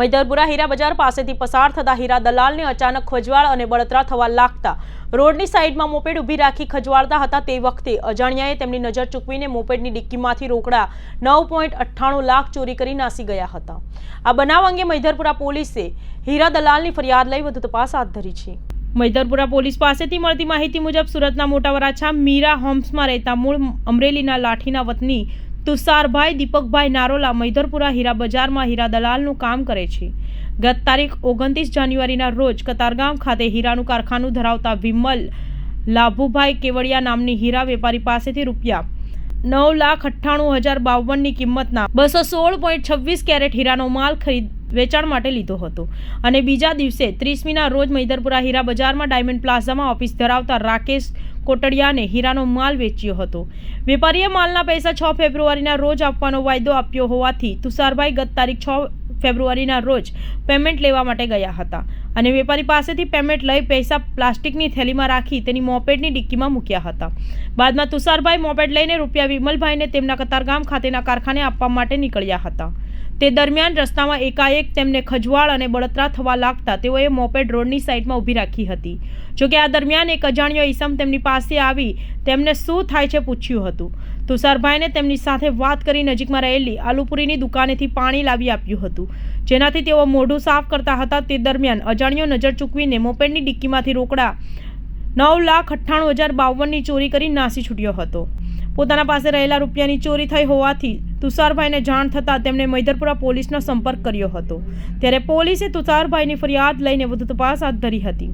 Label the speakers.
Speaker 1: મૈદરપુરા હીરા બજાર પાસેથી પસાર થતા હીરા દલાલને અચાનક ખજવાળ અને બળતરા થવા લાગતા રોડની સાઈડમાં મોપેડ ઊભી રાખી ખજવાળતા હતા તે વખતે અજાણ્યાએ તેમની નજર ચૂકવીને મોપેડની ડિક્કીમાંથી રોકડા 9.98 લાખ ચોરી કરી નાસી ગયા હતા। આ બનાવ અંગે મૈદરપુરા પોલીસે હીરા દલાલની ફરિયાદ લઈ વધુ તપાસ હાથ ધરી છે। મૈદરપુરા પોલીસ પાસેથી મળતી માહિતી મુજબ સુરતના મોટા વરાછા મીરા હોમ્સમાં રહેતા મૂળ અમરેલીના લાઠીના વતની તુષારભાઈ દીપકભાઈ નારોલા મૈદરપુરા હીરા બજારમાં હીરા દલાલનું કામ કરે છે। ગત તારીખ 29 જાન્યુઆરીના રોજ કતારગામ ખાતે હીરાનું કારખાનું ધરાવતા વિમલ લાભુભાઈ કેવડિયા નામની હીરા વેપારી પાસેથી રૂપિયા 9,98,052ની કિંમતના 216.26 કેરેટ હીરાનો માલ વેચાણ માટે લીધો હતો અને બીજા દિવસે 30મીના રોજ મૈદરપુરા હીરા બજારમાં ડાયમંડ પ્લાઝામાં ઓફિસ ધરાવતા રાકેશ કોટડિયાને હીરાનો માલ વેચ્યો હતો। વેપારીએ માલના પૈસા 6 ફેબ્રુઆરીના રોજ આપવાનો વાયદો આપ્યો હોવાથી તુષારભાઈ ગત તારીખ 6 ફેબ્રુઆરીના રોજ પેમેન્ટ લેવા માટે ગયા હતા અને વેપારી પાસેથી પેમેન્ટ લઈ પૈસા પ્લાસ્ટિકની થેલીમાં રાખી તેની મોપેડની ડિક્કીમાં મૂક્યા હતા। બાદમાં તુષારભાઈ મોપેડ લઈને રૂપિયા વિમલભાઈને તેમના કતારગામ ખાતેના કારખાને આપવા માટે નીકળ્યા હતા। તે દરમિયાન રસ્તામાં એકાએક તેમને ખજવાળ અને બળતરા થવા લાગતા તેઓએ મોપેડ રોડની સાઈડમાં ઊભી રાખી હતી। જોકે આ દરમિયાન એક અજાણ્યો ઈસમ તેમની પાસે આવી તેમને શું થાય છે પૂછ્યું હતું। તુષારભાઈને તેમની સાથે વાત કરી નજીકમાં રહેલી આલુપુરીની દુકાનેથી પાણી લાવી આપ્યું હતું, જેનાથી તેઓ મોઢું સાફ કરતા હતા। તે દરમિયાન અજાણ્યો નજર ચૂકવીને મોપેડની ડિક્કીમાંથી રોકડા 9,98,052ની ચોરી કરી નાસી છૂટ્યો હતો। પોતાના પાસે રહેલા રૂપિયાની ચોરી થઈ હોવાથી તુષારભાઈને જાણ થતાં તેમણે મૈદરપુરા પોલીસનો સંપર્ક કર્યો હતો, ત્યારે પોલીસે તુષારભાઈની ફરિયાદ લઈને વધુ તપાસ હાથ ધરી હતી।